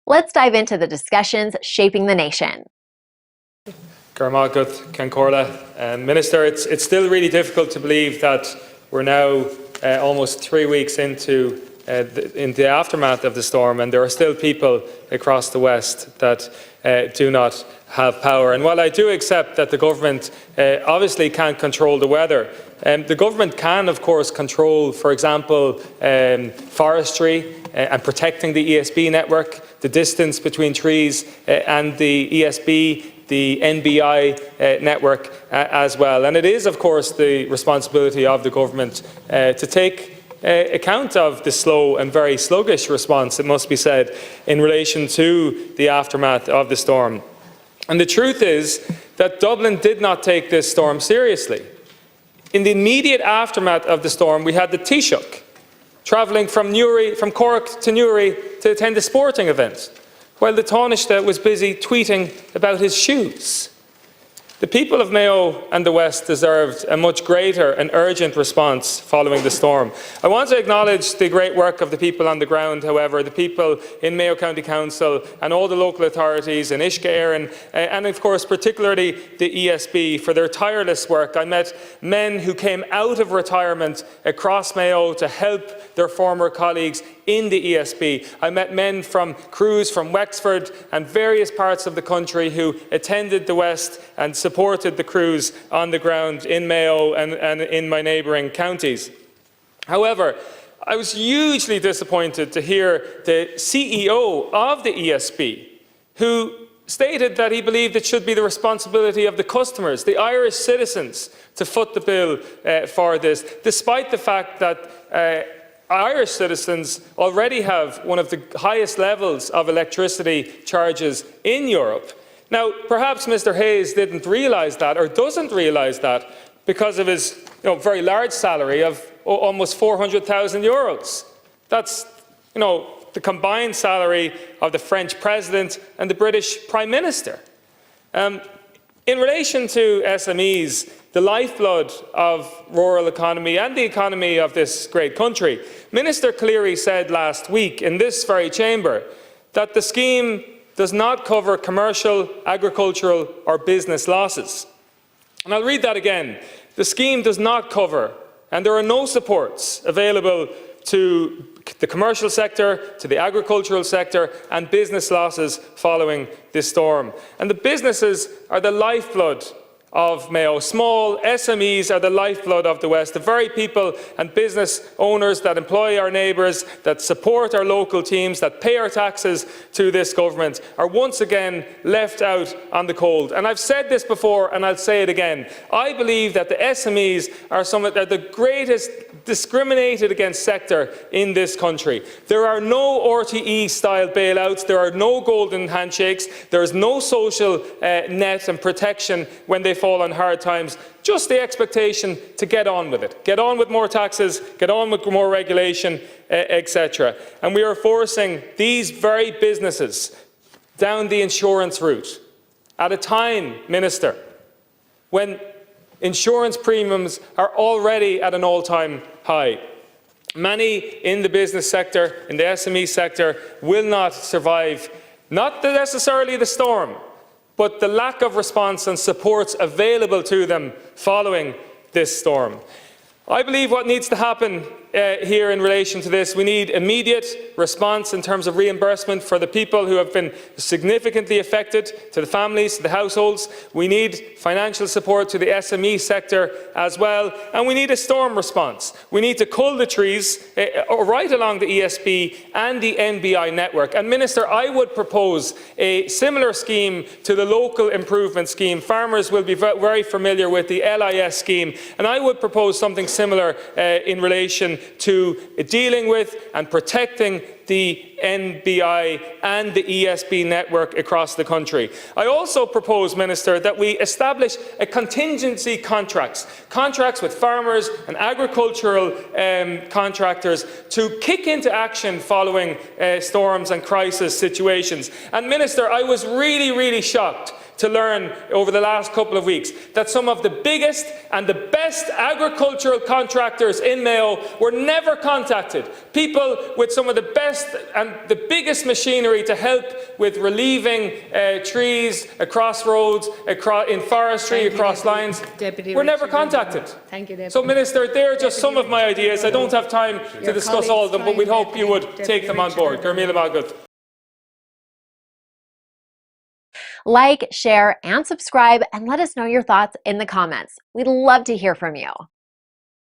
Let's dive into the discussions shaping the nation. Minister, it's still really difficult to believe that we're now almost 3 weeks into in the aftermath of the storm, and there are still people across the West that do not have power. And while I do accept that the government obviously can't control the weather, the government can, of course, control, for example, forestry and protecting the ESB network, the distance between trees and the ESB, the NBI network as well. And it is, of course, the responsibility of the government to take account of the slow and very sluggish response, it must be said, in relation to the aftermath of the storm. And the truth is that Dublin did not take this storm seriously. In the immediate aftermath of the storm, we had the Taoiseach travelling from Cork to Newry to attend a sporting event, while the Taoiseach was busy tweeting about his shoes. The people of Mayo and the West deserved a much greater and urgent response following the storm. I want to acknowledge the great work of the people on the ground, however, the people in Mayo County Council and all the local authorities in Uisce Éowyn, and of course particularly the ESB for their tireless work. I met men who came out of retirement across Mayo to help their former colleagues in the ESB. I met men from crews from Wexford and various parts of the country who attended the West and supported the crews on the ground in Mayo and in my neighbouring counties. However, I was hugely disappointed to hear the CEO of the ESB, who stated that he believed it should be the responsibility of the customers, the Irish citizens, to foot the bill for this, despite the fact that Irish citizens already have one of the highest levels of electricity charges in Europe. Now, perhaps Mr. Hayes didn't realise that, or doesn't realise that, because of his very large salary of almost 400,000 euros. That's the combined salary of the French President and the British Prime Minister. In relation to SMEs, the lifeblood of rural economy and the economy of this great country, Minister Cleary said last week in this very chamber that the scheme does not cover commercial, agricultural or business losses. And I'll read that again. The scheme does not cover, and there are no supports available to the commercial sector, to the agricultural sector and business losses following this storm. And the businesses are the lifeblood of Mayo. Small SMEs are the lifeblood of the West, the very people and business owners that employ our neighbours, that support our local teams, that pay our taxes to this government, are once again left out on the cold. And I've said this before and I'll say it again. I believe that the SMEs are the greatest discriminated against sector in this country. There are no RTE-style bailouts, there are no golden handshakes, there is no social net and protection when they fall on hard times, just the expectation to get on with it. Get on with more taxes, get on with more regulation, etc. And we are forcing these very businesses down the insurance route at a time, Minister, when insurance premiums are already at an all-time high. Many in the business sector, in the SME sector, will not survive, not necessarily the storm, but the lack of response and supports available to them following this storm. I believe what needs to happen here in relation to this, we need immediate response in terms of reimbursement for the people who have been significantly affected, to the families, to the households. We need financial support to the SME sector as well, and we need a storm response. We need to cull the trees right along the ESB and the NBI network. And Minister, I would propose a similar scheme to the local improvement scheme. Farmers will be very familiar with the LIS scheme, and I would propose something similar in relation to dealing with and protecting the NBI and the ESB network across the country. I also propose, Minister, that we establish a contingency contracts with farmers and agricultural contractors to kick into action following storms and crisis situations. And Minister, I was really shocked to learn over the last couple of weeks that some of the biggest and the best agricultural contractors in Mayo were never contacted. People with some of the best and the biggest machinery to help with relieving trees across roads, in forestry, across lines. We're never contacted. Thank you, Deputy. So, Minister, there are just some of my ideas. I don't have time to discuss all of them, but we'd hope you would take them on board. Gurmila Magut. Like, share, and subscribe, and let us know your thoughts in the comments. We'd love to hear from you.